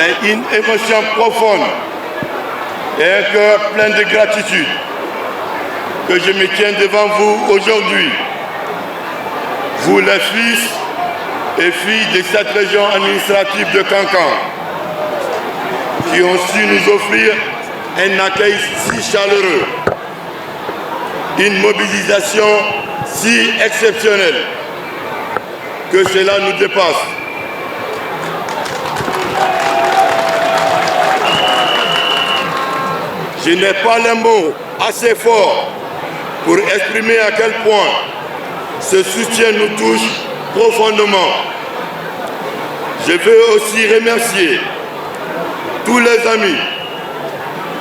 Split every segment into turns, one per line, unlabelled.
C'est une émotion profonde et un cœur plein de gratitude que je me tiens devant vous aujourd'hui. Vous, les fils et filles de cette région administrative de Kankan, qui ont su nous offrir un accueil si chaleureux, une mobilisation si exceptionnelle que cela nous dépasse. Je n'ai pas les mots assez forts pour exprimer à quel point ce soutien nous touche profondément. Je veux aussi remercier tous les amis,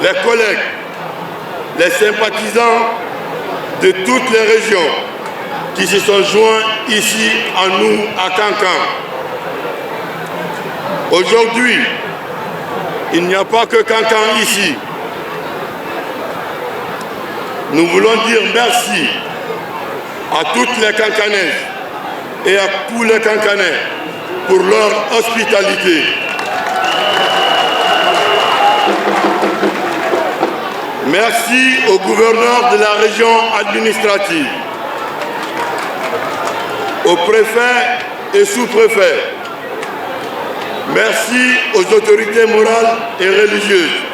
les collègues, les sympathisants de toutes les régions qui se sont joints ici à nous à Kankan. Aujourd'hui, il n'y a pas que Kankan ici. Nous voulons dire merci à toutes les Kankanaises et à tous les Kankanais pour leur hospitalité. Merci au gouverneur de la région administrative, aux préfets et sous-préfets. Merci aux autorités morales et religieuses.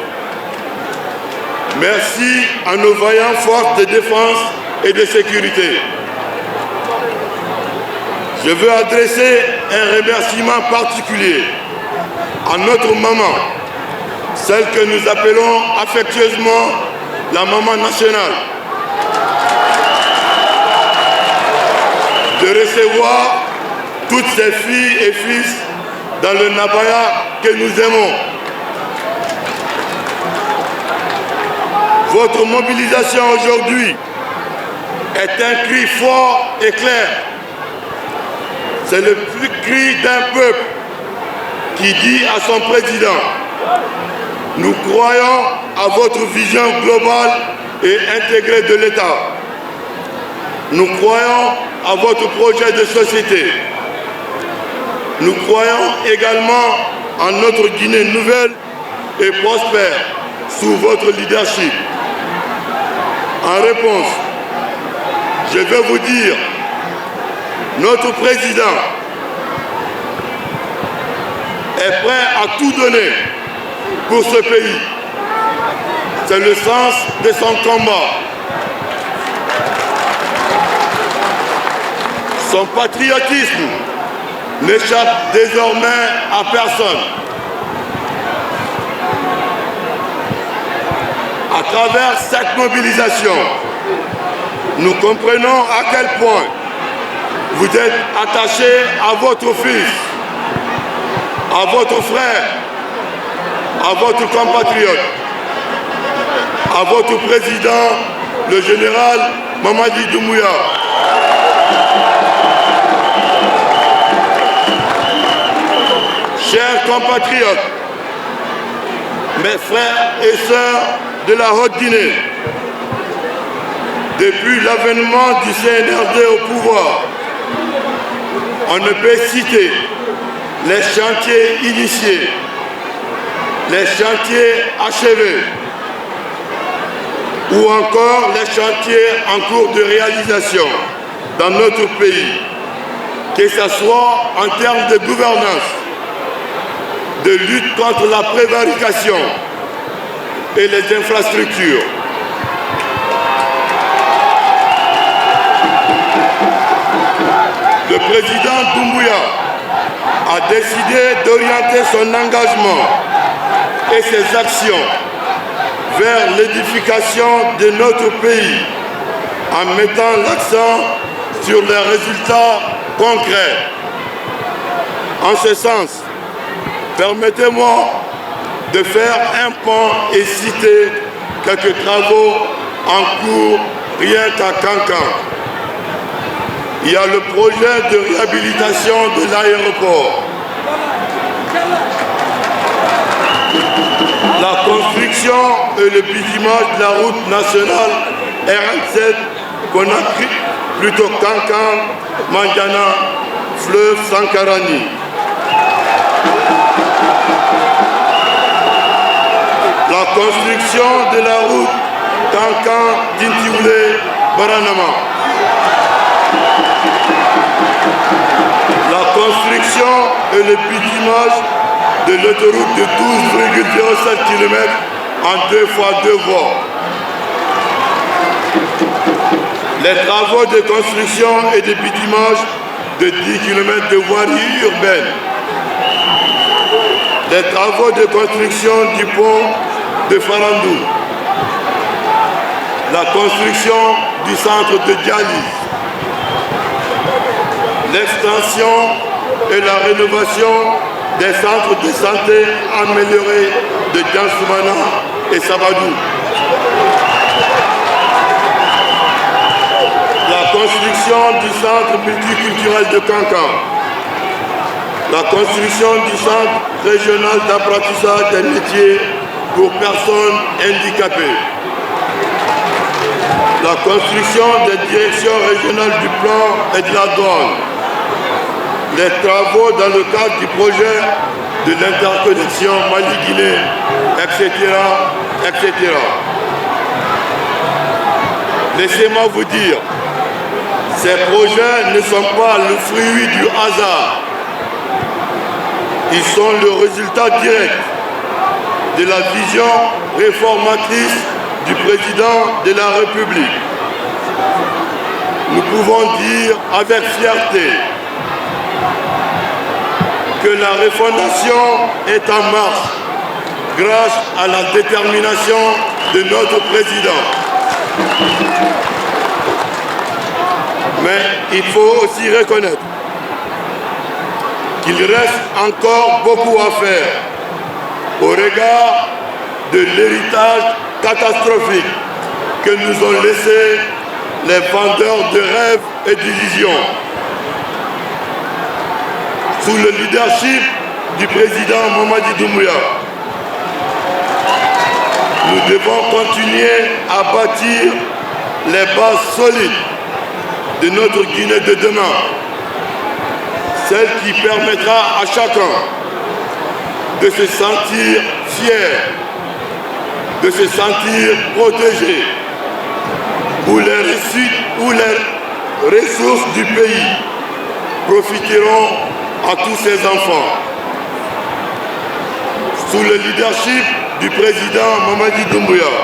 Merci à nos vaillantes forces de défense et de sécurité. Je veux adresser un remerciement particulier à notre maman, celle que nous appelons affectueusement la maman nationale, de recevoir toutes ces filles et fils dans le Nabaya que nous aimons. Votre mobilisation aujourd'hui est un cri fort et clair. C'est le cri d'un peuple qui dit à son président: nous croyons à votre vision globale et intégrée de l'État. Nous croyons à votre projet de société. Nous croyons également en notre Guinée nouvelle et prospère sous votre leadership. En réponse, je veux vous dire, notre président est prêt à tout donner pour ce pays. C'est le sens de son combat. Son patriotisme n'échappe désormais à personne. À travers cette mobilisation, nous comprenons à quel point vous êtes attachés à votre fils, à votre frère, à votre compatriote, à votre président, le général Mamadi Doumbouya. Chers compatriotes, mes frères et sœurs de la Haute-Guinée, depuis l'avènement du CNRD au pouvoir, on ne peut citer les chantiers initiés, les chantiers achevés, ou encore les chantiers en cours de réalisation dans notre pays, que ce soit en termes de gouvernance, de lutte contre la prévarication et les infrastructures. Le président Doumbouya a décidé d'orienter son engagement et ses actions vers l'édification de notre pays en mettant l'accent sur les résultats concrets. En ce sens, permettez-moi de faire un pont et citer quelques travaux en cours rien qu'à Kankan. Il y a le projet de réhabilitation de l'aéroport, la construction et le bitumage de la route nationale RN7 Conakry, plutôt Kankan, Mandiana, fleuve Sankarani. la construction de la route Kankan-Tintioulé-Baranama, la construction et le bitumage de l'autoroute de 12,07 km en 2 fois 2 voies. Les travaux de construction et de bitumage de 10 km de voirie urbaine. Les travaux de construction du pont de Farandou. La construction du centre de dialyse. L'extension et la rénovation des centres de santé améliorés de Djansoumana et Sabadou. La construction du centre multiculturel de Kankan. La construction du centre régional d'apprentissage des métiers pour personnes handicapées. La construction des directions régionales du plan et de la douane. Les travaux dans le cadre du projet de l'interconnexion Mali-Guinée, etc., etc. Laissez-moi vous dire, ces projets ne sont pas le fruit du hasard. Ils sont le résultat direct de la vision réformatrice du président de la République. Nous pouvons dire avec fierté que la refondation est en marche grâce à la détermination de notre président. Mais il faut aussi reconnaître qu'il reste encore beaucoup à faire au regard de l'héritage catastrophique que nous ont laissé les vendeurs de rêves et d'illusions. Sous le leadership du président Mamadi Doumbouya, nous devons continuer à bâtir les bases solides de notre Guinée de demain, celle qui permettra à chacun de se sentir fier, de se sentir protégé, où les ressources du pays profiteront à tous ses enfants. Sous le leadership du président Mamadi Doumbouya,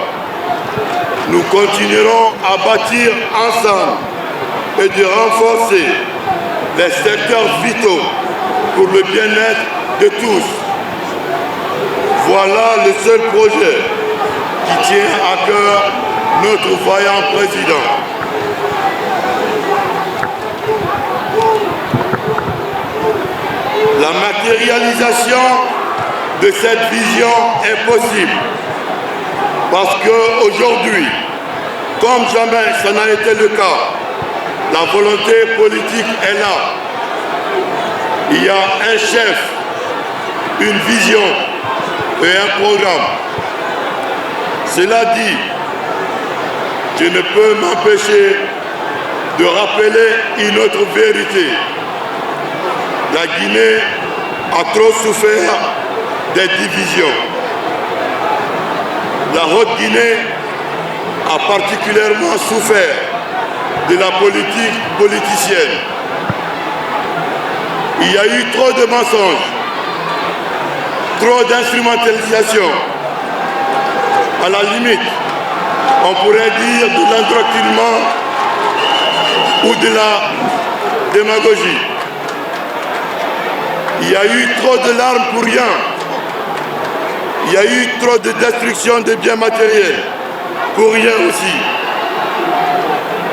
nous continuerons à bâtir ensemble et de renforcer les secteurs vitaux pour le bien-être de tous. Voilà le seul projet qui tient à cœur notre vaillant président. La matérialisation de cette vision est possible parce qu'aujourd'hui, comme jamais ça n'a été le cas, la volonté politique est là. Il y a un chef, une vision et un programme. Cela dit, je ne peux m'empêcher de rappeler une autre vérité. La Guinée a trop souffert des divisions. La Haute-Guinée a particulièrement souffert de la politique politicienne. Il y a eu trop de mensonges, trop d'instrumentalisation. À la limite, on pourrait dire de l'endoctrinement ou de la démagogie. Il y a eu trop de larmes pour rien. Il y a eu trop de destruction de biens matériels pour rien aussi.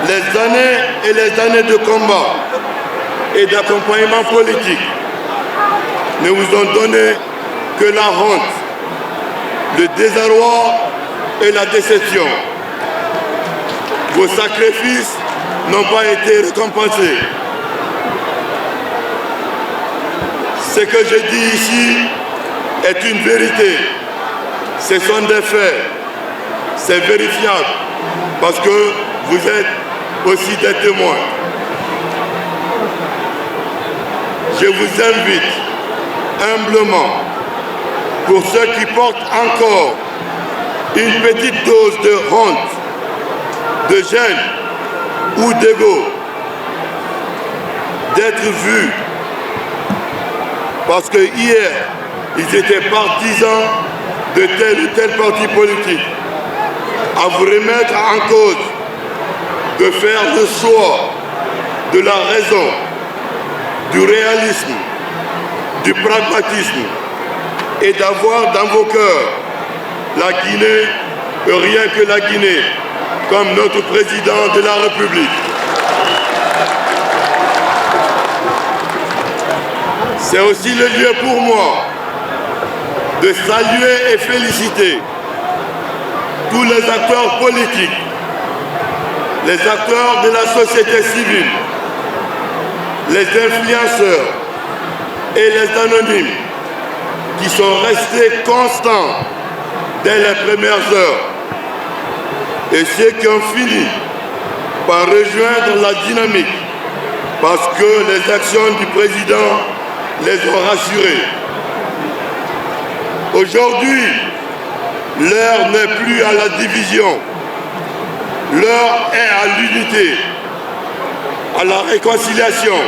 Les années et les années de combat et d'accompagnement politique ne vous ont donné que la honte, le désarroi et la déception. Vos sacrifices n'ont pas été récompensés. Ce que je dis ici est une vérité. Ce sont des faits. C'est vérifiable parce que vous êtes aussi des témoins. Je vous invite humblement, pour ceux qui portent encore une petite dose de honte, de gêne ou d'ego d'être vus parce que hier, ils étaient partisans de tel ou tel parti politique, à vous remettre en cause, de faire le choix de la raison, du réalisme, du pragmatisme et d'avoir dans vos cœurs la Guinée, rien que la Guinée, comme notre président de la République. C'est aussi le lieu pour moi de saluer et féliciter tous les acteurs politiques, les acteurs de la société civile, les influenceurs et les anonymes qui sont restés constants dès les premières heures et ceux qui ont fini par rejoindre la dynamique parce que les actions du président les ont rassurés. Aujourd'hui, l'heure n'est plus à la division, l'heure est à l'unité, à la réconciliation.